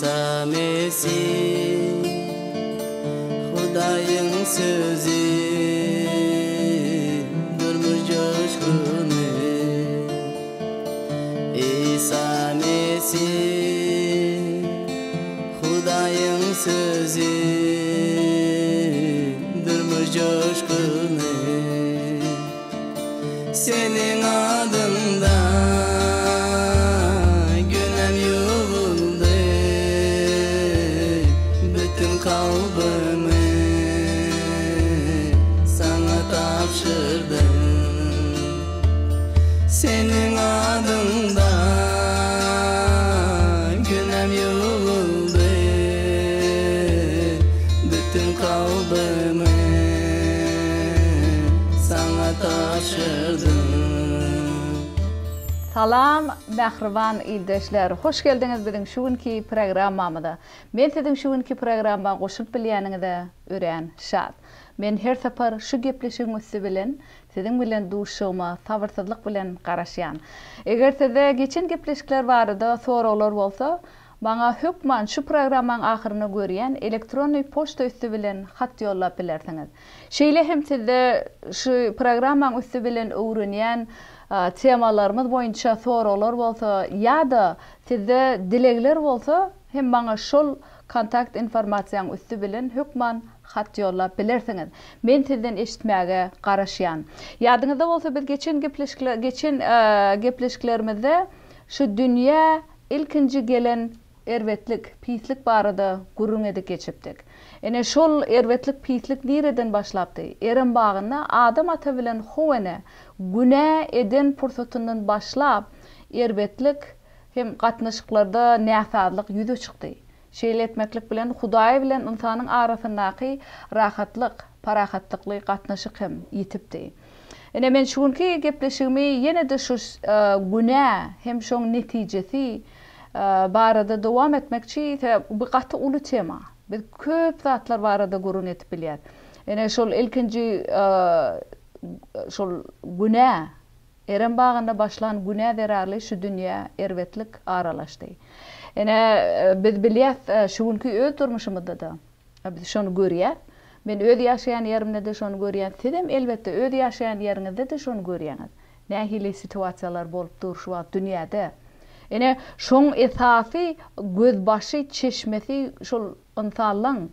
İsa Mesih Hudayın sözü durmuş coşkunu İsa Mesih Hudayın sözü durmuş coşkunu senin adında günem yuvuldu bütün kalbimi sana tapşırdım senin adında günem yuvuldu bütün kalbimi sana tapşırdım. Salam, mehriban ildeşler. Hoş geldiniz bizim şugunki programmamıda. Men sizin şugunki programma qoşup bilýäningizde ören şad. Men her sefer şu gepleşigimizi bilen, sizin bilen duşuşma, sabırsızlyk bilen garaşýan. Eger size geçen gepleşikler barada soralar bolsa, bana hükman şu programın ahırını görýän elektronik poçta üstü bilen hat ýollap bilersiňiz. Şeýle hem size şu programın üstü bilen öwrenýän temalarımız boyunca soralar bolsa ýa-da size dilegler bolsa hem bana şol kontakt informasiýaň üstü bilen hükman hat ýollap bilersiňiz. Men sizden eşitmäge garaşýan. Ýadyňyzda bolsa biz geçen gepleşiklerimizde şu dünýä ilkinji gelen erwetlik, pislik barada gurrun edip geçipdik. Ene şol erwetlik, pislik nereden başlapdy? Erim bagyna adam ata bilen howene günä eden pursatyndan başlap erwetlik hem gatnaşyklarda näfadlyk ýüze çykdy. Şeýle etmeklik bilen Hudaý bilen insanyň arasyndaky rahatlyk, parahatlyky gatnaşyk hem ýitipdi. Ene men şuňky gepleşigimi ýene-de şu günä hem şoň netijesi barada dowam etmekçi bu gaty uly tema. Biz köp zatlar barada gurrun etip bilýär. Ene şol ilkinji şol günä eren bagynda başlan günä derarly şu dünýä erwetlik aralaşdy. Ene biz bilýär şuňky öz durmuşymyzda da biz şonu görýär. Men öz ýaşaýan ýerimde de şonu görýän. Sizem elbetde öz ýaşaýan ýeriňizde de şonu görýäňiz. Nähili situasiýalar bolup dur şu wagt dünýäde. Ene şoň esasy göz başy çeşmesi şol insanyň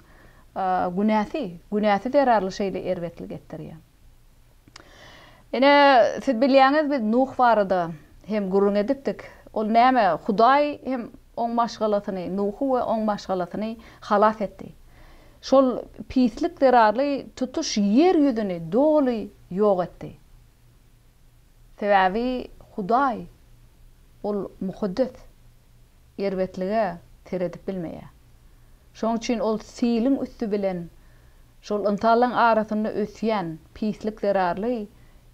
günäsi derarly şeýle erwetlik etdirýär. Ene siz bilýäňiz biz Nuh barada hem gurrun edipdik. Ol näme Hudaý hem oň maşgalatyny Nuhu we oň maşgalatyny halas etdi. Şol pislik derarly tutuş yer ýüzüni doly ýok etdi. Sebäbi Hudaý ol muhaddes erwetlige teredip bilmeýär. Şoň üçin ol silin üstü bilen şol yntalyň arasyny ösýän pislik derarly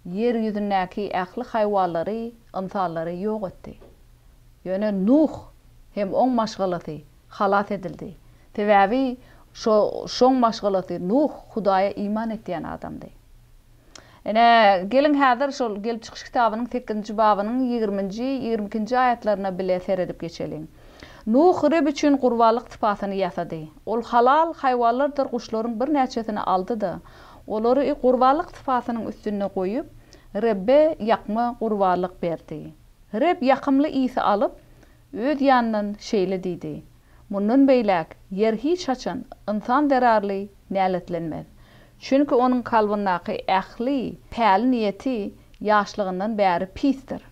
yer ýüzündäki ähli haýwanlary, ynsalary ýok etdi. Ýöne Nuh hem oň maşgalaty halas edildi. Sebäbi şoň maşgalaty Nuh Hudaýa iman etýän adamdy. Ene gelin häzir şol gelip çykyş kitabynyň 8-nji babynyň 20-nji 22-nji aýatlaryna bile seredip geçelim. Nuh Reb üçin gurbanlyk typasyny ýasady. Ol halal haýwanlardyr guşlaryň bir näçesini aldy da olary gurbanlyk typasynyň üstüne goýup Rebbe ýakma gurbanlyk berdi. Reb ýakymly ýysy alyp öz ýanyndan şeýle diýdi. Mundan beýlek yer hiç haçan insan derarly näletlenmez. Çünkü onun kalbyndaky ähli, päli niýeti ýaşlygyndan bäri pisdir.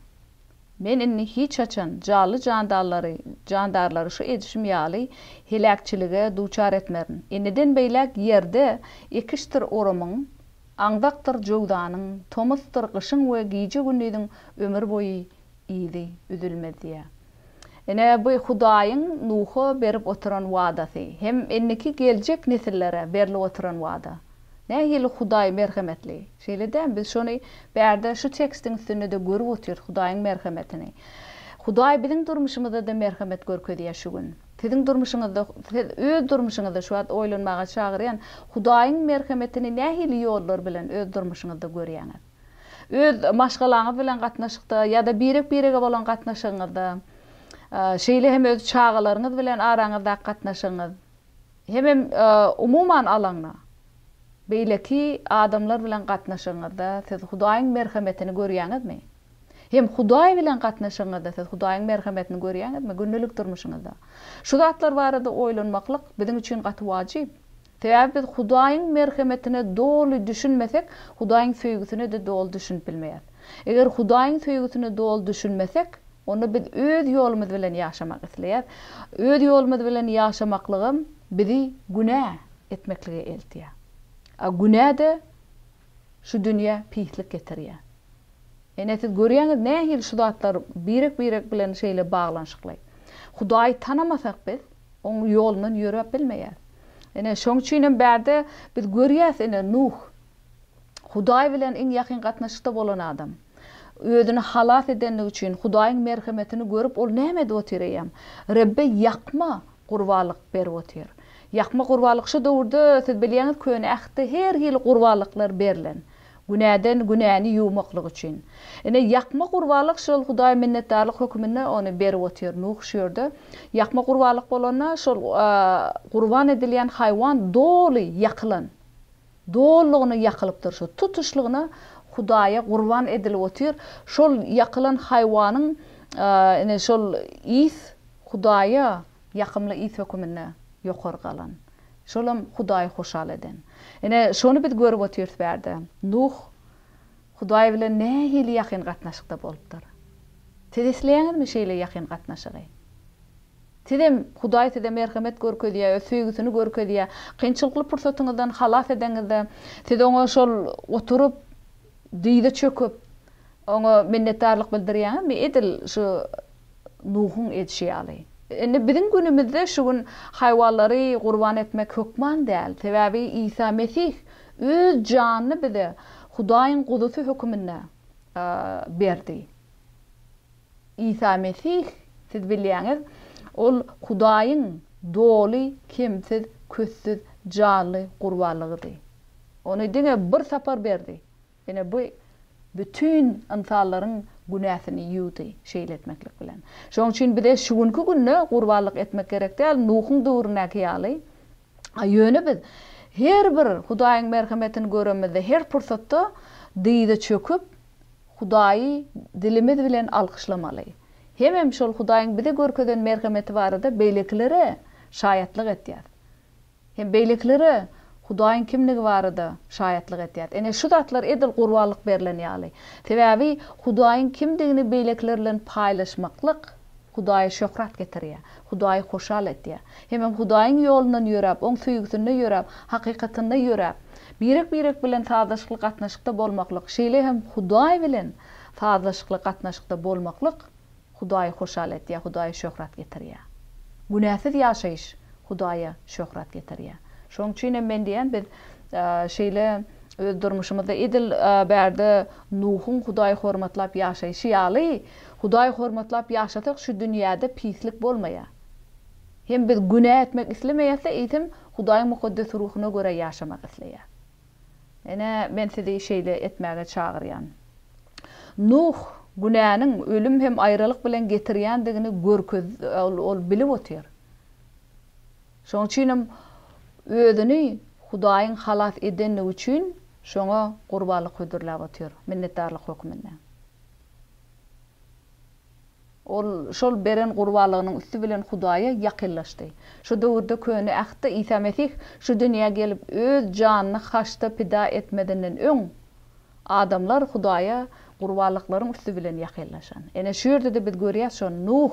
Men inni hiç haçan jaly jandarlary şu edişim ýaly helakçylyga duçar etmerin. Inniden beýlek yerde ekiştir orumyň, aňdakdyr jogdanyň, tomusdyr gyşyň we giýje günnüň ömür boýy ýyly üzülmez diýär. Ene bu Hudaýyň Nuha berip oturan wadasy hem enniki geljek nesillere berilip oturan wada. Nähili Hudaý merhametli. Şeýle biz şonu bärde şu tekstiň üstünde görüp otur Hudaýyň merhametini. Hudaý biziň durmuşymyzda da merhamet görkezýär şu gün. Sizin durmuşyňyzda, öz durmuşyňyzda şu wagt oýlanmaga çagyrýan Hudaýyň merhametini nähili ýollar bilen öz durmuşyňyzda görýäňiz. Öz maşgalaňyz bilen gatnaşykda ýa-da birek-birege bolan gatnaşygyňyzda Şeýle hem öz çağalaryňyz bilen araňyzda gatnaşyňyz. Hem umuman alaňda beýleki adamlar bilen gatnaşyňyzda siz Hudaýyň merhametini görýäňizmi? Hem Hudaý bilen gatnaşyňyzda siz Hudaýyň merhametini görýäňizmi günnelik durmuşyňyzda? Şu zatlar barada oýlanmaklyk biziň üçin gaty wajyp. Täze biz Hudaýyň merhametine dolu düşünmesek, Hudaýyň söýgüsine de dolu düşünüp bilmeýär. Eger Hudaýyň söýgüsine dolu düşünmesek, onu biz öz ýolumyz bilen ýaşamak isleýär. Öz ýolumyz bilen ýaşamaklygym bizi günah etmekligi eltýär. Günah da şu dünýä pislik getirýär. Siz görýäňiz nähil şu zatlar birek bilen şeýle baglanşykly. Hudaýy tanamasak biz, onuň ýolundan ýürüp bilmeýär. Şoň üçin bärde biz görýäs Nuh Hudaý bilen iň ýakyn gatnaşykda bolan adam. Özüni halat edenlik üçin Hudaýyň merhametini görüp ol näme diýip oturýar? Rabbe ýakma gurbalyk berip otur. Ýakma gurbalyk şu döwürde siz bilýäňiz köne ähde her hil gurbalyklar berilen. Günäden günäni ýuwmaklyk üçin. Ýakma gurbalyk şol Hudaý minnetdarlyk hökmüne onu berip otur. Nuh şurda ýakma gurbalyk bolanda şol gurban edilýän haýwan dolu ýakylan. Dollugyny ýakylypdyr şu tutuşlygyna Hudaýa gurban edilip otur. Şol ýakylan haýwanyň şol is Hudaýa ýakymly is hökmüne ýokary galan. Şolam Hudaý hoşal eden. Şonu biz görüp oturýarys bärde. Nuh Hudaý bilen nähili ýakyn gatnaşykda bolupdyr. Tedesleýäňizmi şeýle ýakyn gatnaşygy? Tidem Hudaý tede merhamet görkezýär, söýgüsini görkezýär. Kynçylykly pursatyňyzdan halas edeňizde siz oňa şol oturup diýde çöküp oňa minnetdarlyk bildirýäňizmi? Edil şu Nuh'un edişýäli. Biziň günümizde şu gün haýwanlary gurban etmek hökman däl. Sebäbi İsa Mesih öz janyny bize Hudaýyň gudusy hökmüne berdi. İsa Mesih siz bilýäňiz, ol Hudaýyň doly, kimsiz, kössiz, janly gurbanlygydy. Onu diňe bir sapar berdi. Bu bütün insanlaryň günäsini ýuwdy şeýletmeklik bilen. Şoň üçin bize şu günkü günne gurbanlyk etmek gerek däl. Nuh'un döwrüne ýaly. Ýöne biz her bir Hudaýyň merhametini göremizde her pursatda diýde çöküp Hudaýy dilimiz bilen alkyşlamaly. Hem şol Hudaýyň bize görkezden merhameti barada beýleklere şaýatlyk etýär. Hem beýleklere Hudaýyň kimligi barada şaýatlyk etýär. Şu zatlar edil gurbanlyk berilen ýaly. Sebäbi Hudaýyň kimdigini beýlekler bilen paýlaşmaklyk Hudaýa şöhrat getirýär. Hudaýy hoşal etýär. Hem Hudaýyň ýolundan ýörüp, oň söýgüsine ýörüp, hakykatyna ýörüp, birek bilen taýdaşykly gatnaşykda bolmaklyk, şeýle hem Hudaý bilen taýdaşykly gatnaşykda bolmaklyk Hudaýy hoşal etýär, Hudaýy şöhrat getirýär. Günäsiz ýaşaýyş Hudaýa şöhrat getirýär. Şoň üçin men diýen biz şeýle öz durmuşymyzda edil bärde Nuh'un Hudaýy hormatlap ýaşaýyşy ýaly. Hudaýy hormatlap ýaşasak şu dünýäde pislik bolmaýar. Hem biz günah etmek islemeýärse eýtim Hudaýyň mukaddes ruhyna göre ýaşamak isleýär. Men sizi şeýle etmäge çagyrýan. Nuh günäniň ölüm hem aýralyk bilen getirýändigini görkez ol bilip otur. Şoň üçin özüni Hudaýyň halas edenligi üçin şoňa gurbanlyk hödürläp otur, minnetdarlyk hökmüne. Ol şol beren gurbanlygynyň üstü bilen Hudaýa ýakynlaşdy. Şu döwürde köne ähde İsa Mesih şu dünýäge gelip öz janyny haçda pida etmedenden öň adamlar Hudaýa gurbanlyklaryň üstü bilen ýakynlaşan. Şu ýerde de biz görýäs şo Nuh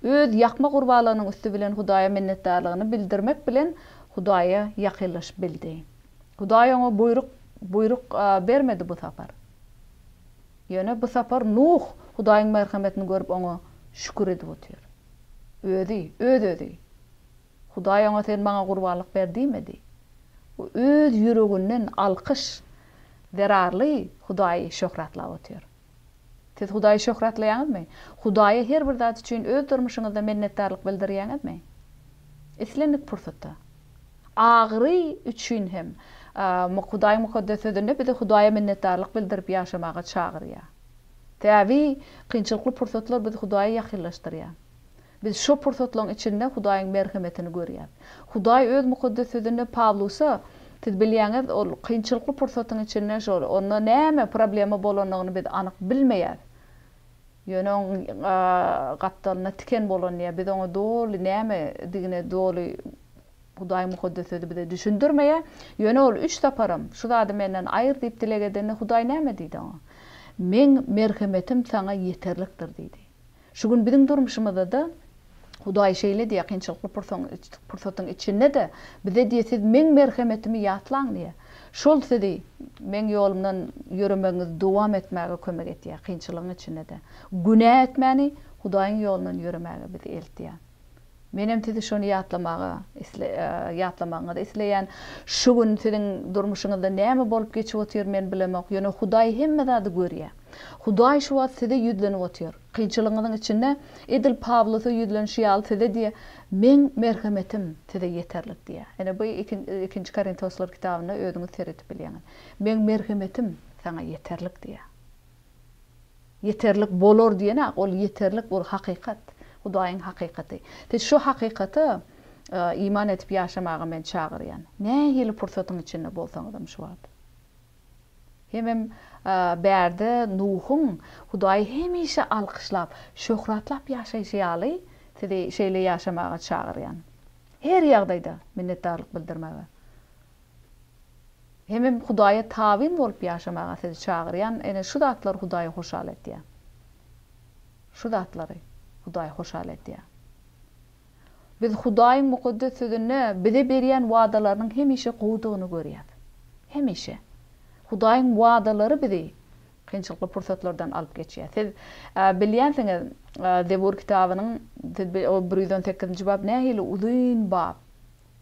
öz ýakma gurbanlygynyň üstü bilen Hudaýa minnetdarlygyny bildirmek bilen Hudaýa ýakynlaş bildi. Hudaýy oňa buyruk bermedi bu sapar. Ýöne bu sapar Nuh Hudaýyň merhametini görüp oňa şükür edip otur. Özi. Hudaýy oňa sen maňa gurbanlyk berdimi di. Öz ýüreginden alkyş zararly Hudaýy şöhratlap otur. Siz Hudaýy şöhratlaýaňyzmy? Hudaýa her bir zat üçin öz durmuşyňyzda minnetdarlyk bildirýäňizmi? Eslendik pursatda. Agry üçin hem Hudaýyň mukaddes ödünde bize Hudaýa minnetdarlyk bildirip ýaşamaga çagyrýar. Täbi kynçylykly pursatlar bizi Hudaýa ýakynlaşdyrýar. Biz şu pursatlaryň içinde Hudaýyň merhametini görýär. Hudaý öz mukaddes sözünde Pawlusa siz bilýäňiz ol kynçylykly pursatyň içinde şol onda näme problema bolanyny biz anyk bilmeýär. Ýöne gatdalyna tiken bolanýar. Biz oňa doly näme digine doly Hudaý mukaddes sözü bize düşündirmeýär. Ýöne ol 3 taparam. Şu zady menden aýyr diýip dilegedinde Hudaý näme diýdi oňa? Men merhametim sana yeterlikdir diýdi. Şu gün bizim durmuşymyzda da Hudaý şeýle diýär, kynçylykly pursatyň içinde de bize diýär, siz men merhametimi ýatlaň diýär. Şol sedi men ýolumdan ýürümeňiz dowam etmäge kömek etýär kynçylygyň içinde de. Günä etmäni Hudaýyň ýolundan ýürümäge bizi eltýär. Menem sizi şonu ýatlamaňyzy isleýän şu gün siziň durmuşyňyzda näme bolup geçip otýar men bilemek. Ýöne Hudaý hemme zady görýär. Hudaý şu wagt size ýüzlenip otýar. Kynçylygyňyň içinde edil Pawlusy ýüzlenşýär size diýär, men merhametim size yeterlik diýär. Ene bu 2-nji Korintoslar kitabyna özüňiz seretip bilýäňiz. Men merhametim sana yeterlik diýär. Yeterlik bolor diýene ol yeterlik bol hakykat. Hudaýyň hakykaty. Şu hakykaty iman etip ýaşamagy men çagyrýan. Nähili pursatyň içinde bolsaňyzam şu wagt. Hemem bärde Nuhun Hudaý hemişe alkyşlap, şöhratlap ýaşaýşaly, sede şeýle ýaşamaga çagyrýan. Her ýagdaýda minnetdarlyk bildirmäge. Hemem Hudaýa tabin bolup ýaşamaga sede çagyrýan. Ene şu zatlar Hudaýy hoşal etýär. Şu zatlary Hudaý hoşal etýär. Biz Hudaýyň mukaddes sözüne bize berýän wagdalarynyň hemişe gowdugyny görýär. Hemişe. Hudaýyň wagdalary bizi kynçylykly pursatlardan alyp geçýär. Siz bilýänsiňiz, Zebur kitabynyň 108-nji bab nähili uzun bab.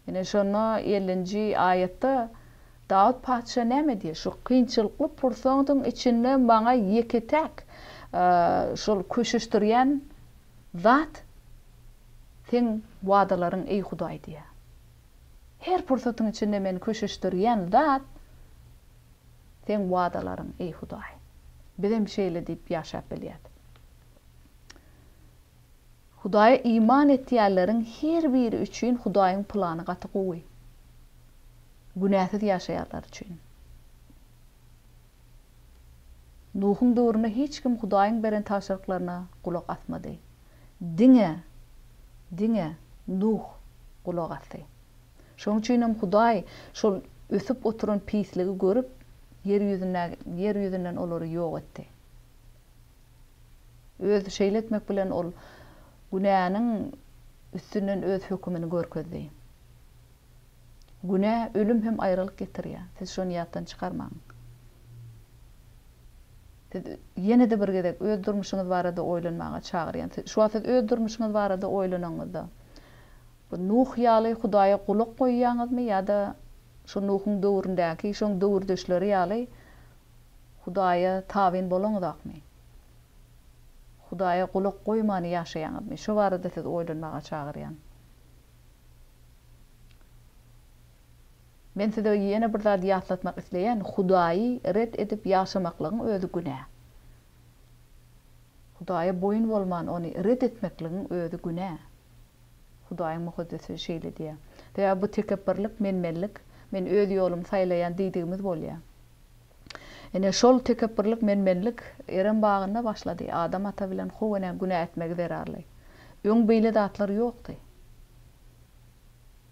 Ene şonu 50-nji aýatda Dawud paça näme diýär? Şu kynçylykly pursatyň içinde maňa ýeketek şol köşüşdirýän zat sen wagdalaryň ey Hudaý diýär. Her pursatyň içinde men köşüşdirýän zat sen wagdalaryň ey Hudaý. Bizem şeýle diýip ýaşap bilýär. Hudaýa iman etýärleriň her biri üçin Hudaýyň plany gaty gowy. Günäsiz ýaşaýarlar üçin. Nuhun döwründe hiç kim Hudaýyň beren taşyrklaryna gulak asmady. Diňe Nuh gulak asdy. Şoň üçin Hudaý şol ösüp oturan pisligi görüp yer ýüzünden olary ýok etdi. Öz şeýletmek bilen ol günäniň üstünden öz hökmüni görkezdi. Günä ölüm hem aýrylyk getirýär. Siz şonu ýatdan çykarmaň. Yine de bir gedek öz durmuşyňyz barada oýlanmaga çagyrýan. Şu wagt öz durmuşyňyz barada oýlanaňyzda bu Nuh ýaly Hudaýa gulak goýýaňyzmy ýa-da şu Nuhun döwründäki şoň döwürdeşleri ýaly Hudaýa tabin bolaňyzakmy? Hudaýa gulak goýmany ýaşaýaňyzmy? Şu barada siz oýlanmaga çagyrýan. Men size ýene bir zat ýatlatmak isleýän, Hudaýy ret edip ýaşamaklygyň özü günä. Hudaýa boyun bolman, ony ret etmekligiň özü günä. Hudaýyň mukaddesy şeýle diýär. Däýär bu tekebbürlik, menmenlik, men öz ýolum saýlaýan diýdigimiz bolýar. Ene şol tekebbürlik, menmenlik eren bagyna başlady. Adam ata bilen Howwa günä etmek zerarly. Öň beýle zatlar ýokdy.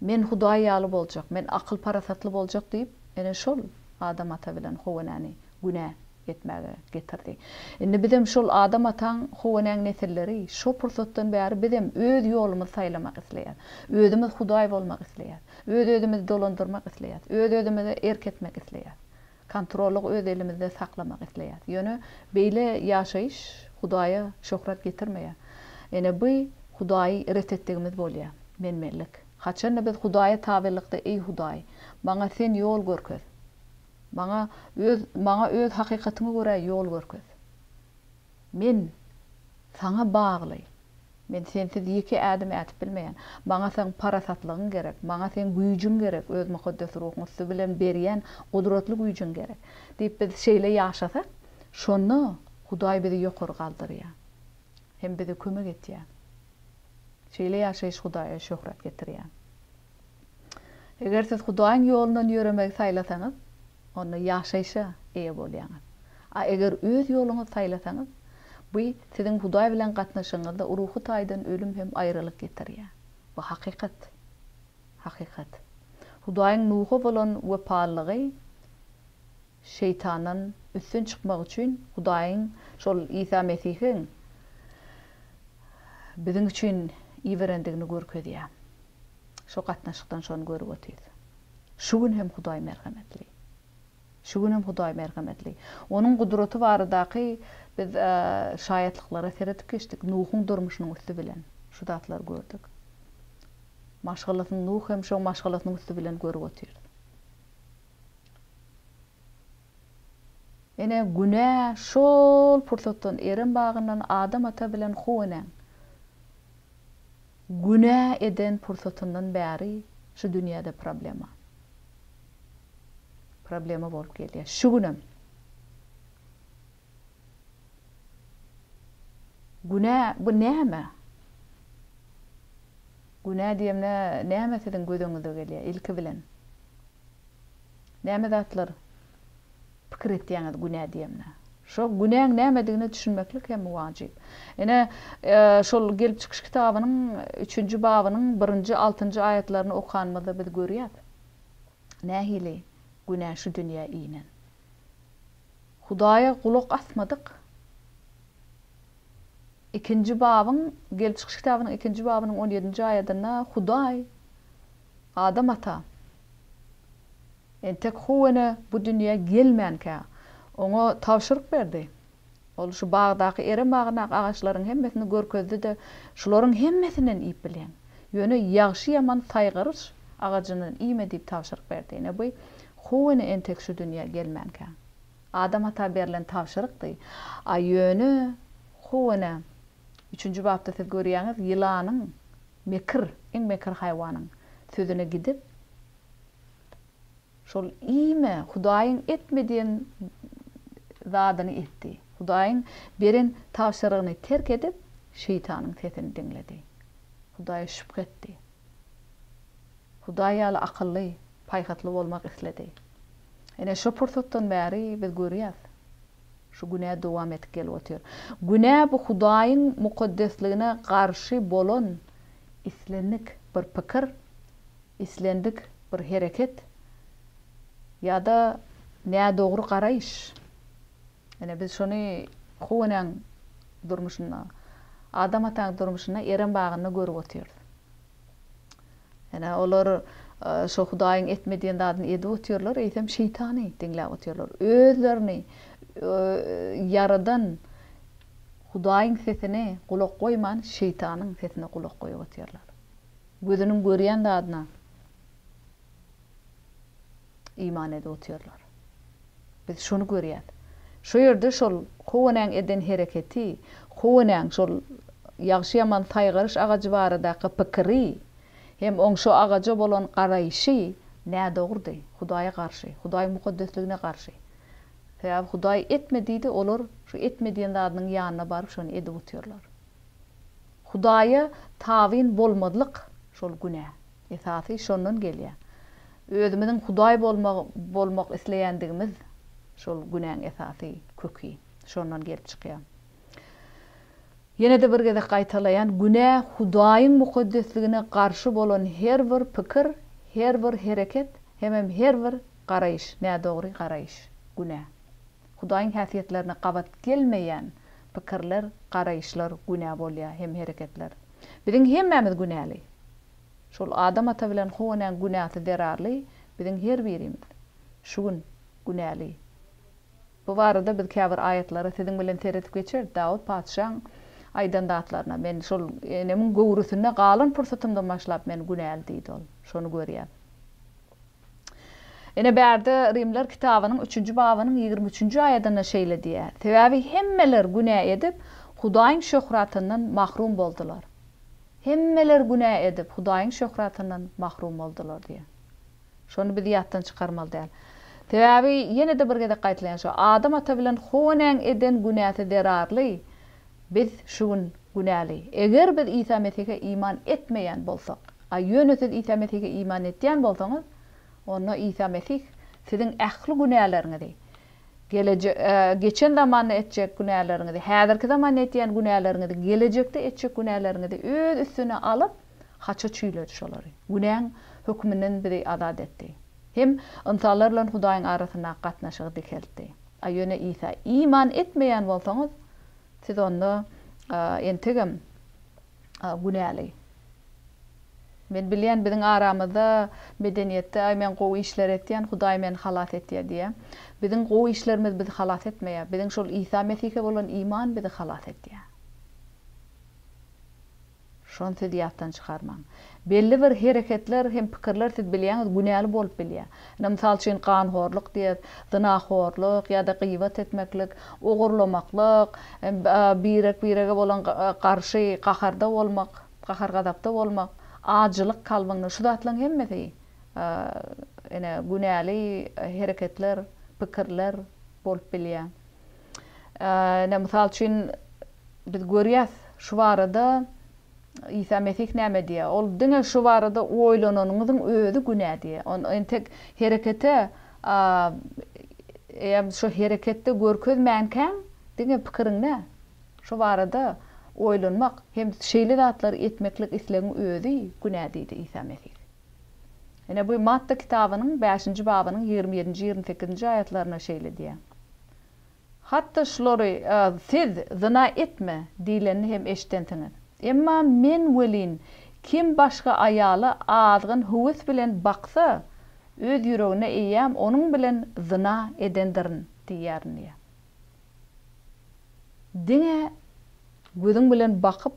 Men Hudaý ýaly boljak, men akıl parasatly boljak diýip, ene şol Adam ata bilen Howwany günä etmäge getirdi. Indi bizem şol Adam ataň Howwanyň nesilleri şo pursatdan bäri bizem öz ýolumuzy saýlamak isleýär. Özümiz Hudaý bolmak isleýär. Özümizi dolandyrmak isleýär. Özümizi erketmek isleýär. Kontrollyk öz elimizde saklamak isleýär. Ýöne beýle ýaşaýyş Hudaýa şöhret getirmeýär. Ene bu Hudaýy ret etdigimiz bolýar. Menmenlik. Haçan biz Hudaýa tabirlikde ey Hudaý, maňa sen ýol görkez. Maňa öz hakykatymy görä ýol görkez. Men sana bagly. Men sensiz ýeki adam ätip bilmeýän. Maňa sen parasatlygyň gerek, maňa sen güýjüň gerek, öz mukaddes ruhuňy bilen berýän gudratly güýjüň gerek. Diýip biz şeýle ýaşasak, şonu Hudaý bizi ýokary galdyrýar. Hem bizi kömek etýär. Şeýle ýaşaýyş Hudaýa şöhret getirýär. Eger siz Hudaýyň ýolundan ýöremek saýlasaňyz, onda ýaşaýşa eýe bolýaňyz. Eger öz ýoluňyzy saýlasaňyz, bu siziň Hudaý bilen gatnaşyňyzda ruhy taýdan ölüm hem aýrylyk getirýär. Bu hakykat. Hakykat. Hudaýyň Nuha bolan wepalygy şeytandan üstün çykmak üçin Hudaýyň şol İsa Mesihiň biziň üçin iwerendigini görkezýär. Şo gatnaşykdan şonu görüp otyr. Şu gün hem Hudaý merhametli. Şu gün hem Hudaý merhametli. Onuň gudraty baradaky biz şaýatlyklara seretip geçdik. Nuhyň durmuşynyň üstü bilen şu datlar gördük. Maşgallatyň Nuh hem şo maşgallatynyň üstü bilen görüp otyr. Ene günä şol pursatdan eren bagyndan adam ata bilen Huwaň günä eden pursatyndan bäri şu dünýäde problema bolup gelýär. Şu günem günä bu näme? Günä diýemne näme siziň gödüňizde gelýär ilki bilen? Näme zatlar pikir etýäňiz günä diýemne? Şo günäň nämedigini düşünmeklik hem wajyp. Ene şol gelip çykyş kitabynyň 3-nji babynyň 1-nji 6-njy ayatlaryny okanmada biz görýär. Nähili günä şu dünýä inen. Hudaýa gulak asmadyk. 2-nji babyň gelip çykyş kitabynyň 2-nji babynyň 17-nji aýatyna Hudaý adam ata entek Huwaňa bu dünýä gelmänkä oňa tawşyryk berdi. Ol şu bagdaky eren bagnak agaçlaryň hemmesini görkezdi de şolaryň hemmesinden iýip bilen. Ýöne ýagşy ýaman taýgyryş agajynyň iýme diýip tawşyryk berdi. Ene bu Huwaňa entek şu dünýä gelmänkä. Adam ata berilen tawşyrykdy. A ýöne Huwaňa 3-nji babda siz görýäňiz ýylanyň mekir, eň mekir haýwanyň sözüne gidip şol iýme Hudaýyň etmediýen zadyny etdi. Hudaýyň beren tawşyrygyny terk edip şeytanyň sesini dinledi. Hudaýa şüphetdi. Hudaý ýaly akylly, paýhatly bolmak isledi. Ene şu pursatdan bäri biz görýäs. Şu günä dowam etip gelip otyr. Günä bu Hudaýyň mukaddesligine garşy bolan islendik bir pikir, islendik bir hereket ýa-da nä dogry garaýyş. Ene biz şonu Huwaňyň durmuşyna, adam ataň durmuşyna eren bagyny görüp otyr. Ene olar şu Hudaýyň etmediýen zadyny edip otyrlar, eýsem şeytany dinläp otyrlar. Özlerini yaradan Hudaýyň sesine gulak goýman, şeytanyň sesine gulak goýup otyrlar. Gözüniň görýän zadyna iman edip otyrlar. Biz şonu görýär. Şu ýerde şol Huwaňyň eden hereketi, Huwaňyň şol ýagşy ýaman taýgyryş agajy baradaky pikiri hem oň şu agaja bolan garaýşy nä dogurdy? Hudaýa garşy, Hudaý mukaddesligine garşy. Sebäbi Hudaý etmediydi, olar şu etmediýen zadynyň ýanyna baryp şonu edip otyrlar. Hudaýa tawin bolmadylyk şol günä. Esasy şondan gelýär. Özümiziň Hudaý bolmak isleýändigimiz şol günäň esasy köki şondan gelip çykýar. Ýene de bir gede gaýtalaýan günä Hudaýyň mukaddesligine garşy bolan her bir pikir, her bir hereket, hem her bir garaýyş, nä dogry garaýyş günä. Hudaýyň häsiýetlerine gabat gelmeýän pikirler, garaýyşlar günä bolýar, hem hereketler. Biziň hemmemiz günäli. Şol adam ata bilen Huwaňyň günäsi derarly, biziň her birimiz şu gün günäli. Bu barada biz käbir aýatlary siziň bilen seretip geçer. Dawud paçaň aýdan datlaryna men şol enemin gowrusyna galan pursatymdan başlap men günäli diýdi ol. Şonu görýär. Ene bärde Rimler kitabynyň 3-nji babynyň 23-nji aýatyna şeýle diýär. Sebäbi hemmeler günä edip Hudaýyň şöhratyndan mahrum boldular. Hemmeler günä edip Hudaýyň şöhratyndan mahrum boldular diýär. Şonu biz ýatdan çykarmaly däl. Sebäbi ýene de bir gede gaýtylýan şu adam ata bilen Huwaňyň eden günäsi derarly. Biz şu gün günäli. Eger biz İsa Mesih'e iman etmeyen bolsak, aýöne siz İsa Mesih'e iman etýän bolsaňyz, onda İsa Mesih sizin ähli günäleriňizi, geçen zamanda etjek günäleriňizi, häzirki zamanda etýän günäleriňizi, gelecekde etjek günäleriňizi öz üstüne alyp haça çüýledi şolary. Günäň hükmünden bizi azat etdi. Hem insanlar bilen Hudaýyň arasyna gatnaşygy dikeldi. Aýöne İsa iman etmeýän bolsaňyz, siz onda entegem günäli. Men bilýän biziň aramyzda medeniýetde men gowy işler etýän, Hudaý meni halas etdi diýe. Biziň gowy işlerimiz bizi halas etmeýär. Biziň şol İsa Mesih'e bolan iman bizi halas etdi. Şonu siz ýatdan çykarmaň. Belli bir hereketler hem pikirler siz bilýäňiz günäli bolup bilýär. Misal üçin ganhorluk diýip, zynaxorluk ýa-da gıýbat etmeklik, ogurlamaklyk, birege bolan garşy gaharda bolmak, gahar gadapda bolmak, ajylyk kalbyny şu zatlaryň hemmesi ene günäli hereketler, pikirler bolup bilýär. Misal üçin biz görýäs şu barada İsa Mesih näme diýär? Ol diňe şu barada oýlananyňyzyň özü günä diýär. On entek herekete şu hereketde görkezmänken diňe pikiriň ne? Şu barada oýlanmak hem şeýle zatlary etmeklik islegiň özü günä diýdi İsa Mesih. Ene bu Matta kitabynyň 5-nji babynyň 27-nji 28-nji aýatlaryna şeýle diýär. Hatta şolary siz zina etme diýileni hem eşitentiňiz. Emma men welin kim başga aýaly azgyn howes bilen baksa öz ýüregine eýäm onuň bilen zina edendirin diýärni. Diňe gözüň bilen bakyp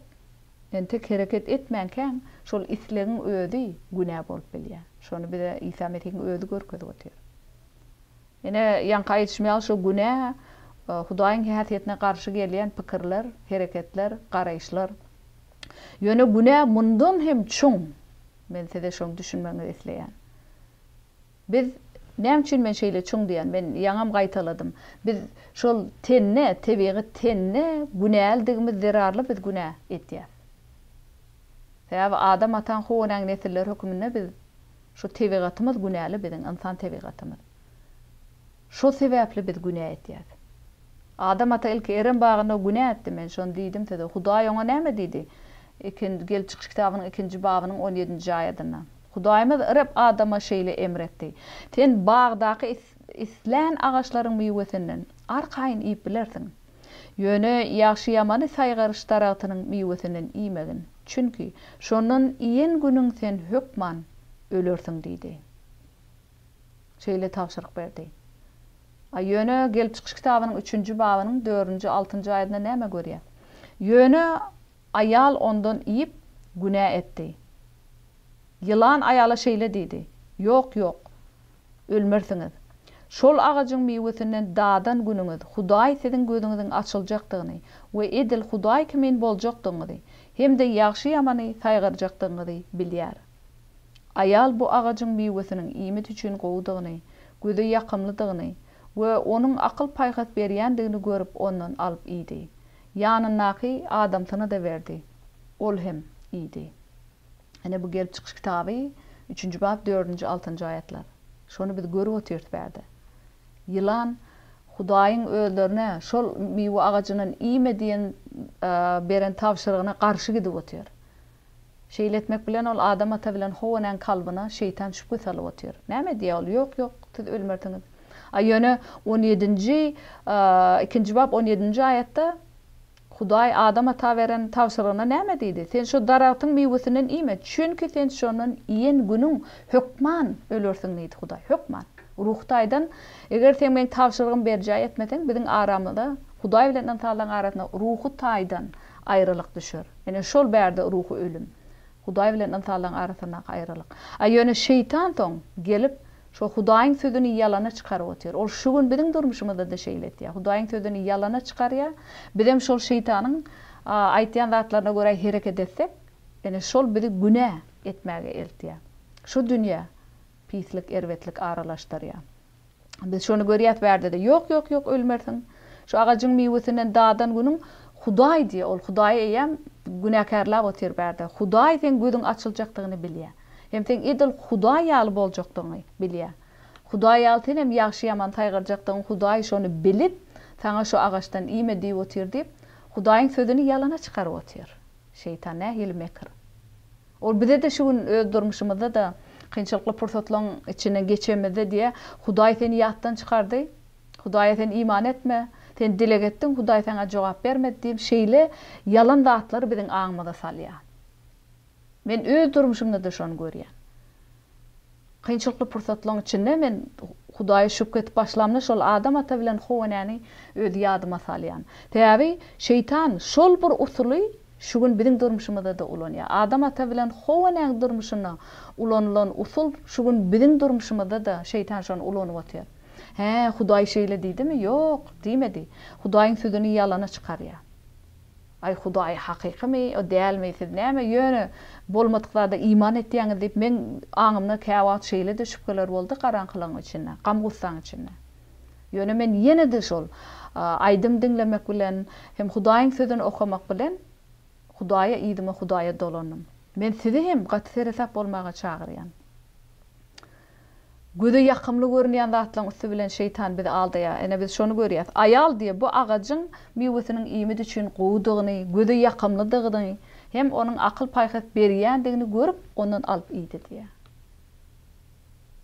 entek hereket etmänken şol islegiň özü günä bolup bilýär. Şonu bize İsa Mesih'iň özü görkezip otyr. Ene ýanky aýtışmaýal şu günä Hudaýyň häsiýetine garşy gelýän pikirler, hereketler, garaýşlar. Ýöne günä mundan hem çoň. Men size şoň düşünmeňizi isleýän. Biz näme üçin men şeýle çoň diýen, men ýaňam gaýtaladym. Biz şol tenne, tebigy tenne günäldigimiz zerarly biz günä etýär. Sebäbi adam atan howaň nesiller hökmünde biz şu tebigatymyz günäli biziň insan tebigatymyz. Şo sebäpli biz günä etýär. Adam ata ilki eren bagyna günä etdi, men şonu diýdim tede. Hudaý oňa näme diýdi? Gel çıkış kitabynyň 2-nji babynyň 17-nji aýatyna. Hudaýymyz Rab Adama şeýle emretdi. Sen bagdaky islän agaçlaryň meýwesinden arkaýyn iýip bilersiň. Ýöne ýaxşy ýamany saýgaryş taragynyň meýwesinden iýmegin. Çünki şondan iýen günüň sen hökman ölersiň diýdi. Şeýle tawşyryk berdi. Ýöne gelip çıkış kitabynyň 3-nji babynyň 4-nji 6-njy aýatyna näme görýär? Ýöne ayal ondan iýip günä etdi. Yılan ayala şeýle diýdi. Ýok, ölmersiňiz. Şol agajyň meýwesinden dadan günüňiz Hudaý siziň gözüňiziň açyljakdygyny we edil Hudaý kimin boljakdygyny hem de ýaxşy ýamany saýgarjakdygyny bilýär. Ayal bu agajyň meýwesiniň iýmit üçin gowdugyny, gözü ýakymlydygyny we onuň akyl paýgat berýändigini görüp ondan alyp iýdi. Ýanynaky adamtyny da berdi. Ol hem iýdi. Ene bu gelip çıkış kitaby 3-nji bab 4-nji 6-njy aýatlar. Şonu biz görüp otyrdy berdi. Yılan Hudaýyň özlerine şol meýwe agajynyň iýme diýen beren tawşyrygyna garşy gidip otyr. Şeýle etmek bilen ol adam ata bilen howaň kalbyna şeytan şüphe salyp otyr. Näme diýär? Ýok, siz ölmersiňiz. Ýöne 17-nji 2-nji bab 17-nji aýatda Hudaý Adama ta beren tawşyrygyna näme diýdi? Sen şu daratyň meýwesinden iýme, çünki sen şondan iýen günüň hökman ölersiň diýdi Hudaý. Hökman. Ruhtaýdan eger sen meň tawşyrygym berjäy etmeseň, biziň aramyzda Hudaý bilen insanlaryň arasyna ruhu taýdan aýrylyk düşer. Ene şol berdi ruhu ölüm. Hudaý bilen insanlaryň arasyna aýrylyk. Ýöne şeytan toň gelip şu Hudaýyň sözüni ýalana çykaryp otyr. Ol şu gün biziň durmuşymyzda da şeýle etýär. Hudaýyň sözüni ýalana çykarýar. Biz hem şol şeytanyň aýtýan zatlaryna görä hereket etsek, ene şol bizi günä etmäge eltýär. Şu dünýä pislik, erwetlik aralaşdyrýar. Biz şonu görýät berde de ýok ölmersiň. Şu agajyň meýwesinden dadan günüň Hudaý diye, ol Hudaý eýem günäkärlap otyr bärde. Hudaý sen gözüň açyljakdygyny bilýär. Hem sen edil Hudaý ýaly boljakdygyny bilýär. Hudaý ýaly tenem ýaxşy ýaman taýgyrjakdygyny Hudaý şonu bilip, sana şu agaçdan ime diýip otyr diýip, Hudaýyň sözüni ýalana çykaryp otyr. Şeytan nähil mekir. Ol bide de şu öz durmuşymyzda da kynçylykly pursatlaryň içinden geçemede diye Hudaý seni ýatdan çykardy. Hudaýa sen iman etme. Sen dilek ettin, Hudaý sana jogap bermedi diýip şeýle yalan datlary biziň aňymyza salýar. Men öz durmuşymda da şonu görýän. Kynçylykly pursatlaryň içinde men Hudaýa şüp ketip başlamny şol adam ata bilen howanany öz ýadyma salýan. Täbi şeytan şol bir usuly şu gün biziň durmuşymyzda da ulanýar. Adam ata bilen howanyň durmuşyna ulanylan usul şu gün biziň durmuşymyzda da şeytan şonu ulanyp otyar. He, Hudaý şeýle diýdimi? Ýok, diýmedi. Hudaýyň sözüni ýalana çykarýar. Ay Hudaý hakykmy, o dälmi, siz näme ýöne bolmadyklarda iman etdiňiz diýip men aňymda käwat şeýle de şüpkeler boldy garaňkylygyň içinde, gamgussaň içinde. Ýöne men ýene de şol aýdym dinlemek bilen hem Hudaýyň sözüni okamak bilen Hudaýa iýdime, Hudaýa dolanım. Men sizi hem gatsep bolmaga çagyrýan. Göze yakımlı görünýän zatlaryň üstü bilen şeytan bizi aldaýar. Ene biz şonu görýäs. Aýal diýe bu agaçyň miwesiniň iýmidi üçin gowdugyny, göze yakymlydygyny, hem onuň akyl paýhat berýändigini görüp ondan alyp iýdi diýe.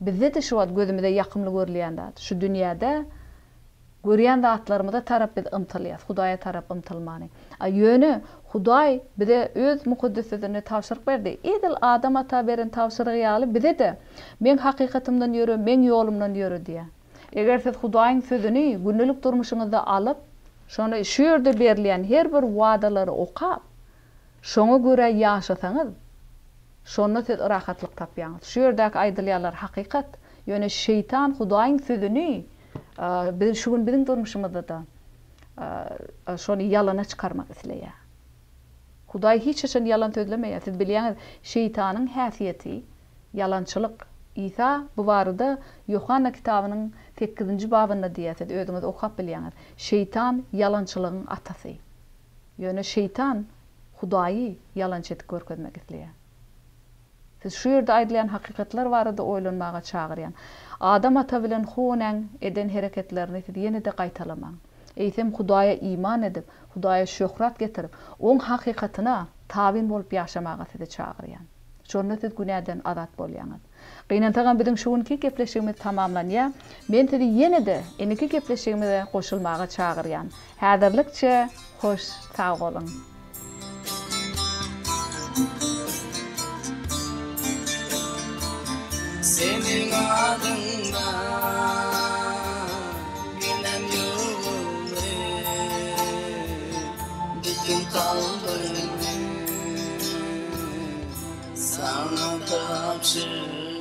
Bizde de şu wagt gözümizde yakymly görülýän zat. Şu dünýäde görýän zatlarymyza tarap biz ymtylýas. Hudaýa tarap ymtylmany. Ýöne Hudaý bize öz mukaddesetini tawşyryk berdi. Edil adam ata beren tawşyrygy ýaly bize de men hakykatymdan ýöre, men ýolumdan ýöre diýe. Eger siz Hudaýyň sözüni gündelik durmuşyňyzda alyp, şonu şu ýerde berilýän her bir wadalary okap, şoňa görä ýaşasaňyz, şonu siz rahatlyk tapýaňyz. Şu ýerdäki aýdylýarlar hakykat, ýöne şeytan Hudaýyň sözüni biz şu gün biziň durmuşymyzda da şonu ýalana çykarmak isleýär. Hudaý hiç için yalan sözlemeýär. Siz bilýäňiz, şeytanyň häsiýeti yalançylyk. İsa bu barada Yohanna kitabynyň 8-nji babynda diýär, özüňiz okap bilýäňiz. Şeytan yalançylygyň atasy. Ýöne şeytan Hudaýy yalançy etip görkezmek isleýär. Siz şu ýerde aýdylýan hakykatlar barada oýlanmaga çagyrýan. Adam ata bilen howanyň eden hereketlerini siz ýene de gaýtalamaň. Eýsem Hudaýa iman edip, Hudaýa şöhrat getirip, oň hakykatyna tabin bolup ýaşamaga sizi çagyrýan. Şonu siz günäden azat bolýaňyz. Gynantagan biziň şu günki gepleşigimiz tamamlanýar. Men sizi ýene de eniki gepleşigimize goşulmaga çagyrýan. Häzirlikçe hoş sag bolun. Senin adında günem yolunu, bütün kalbimi sana tapşır.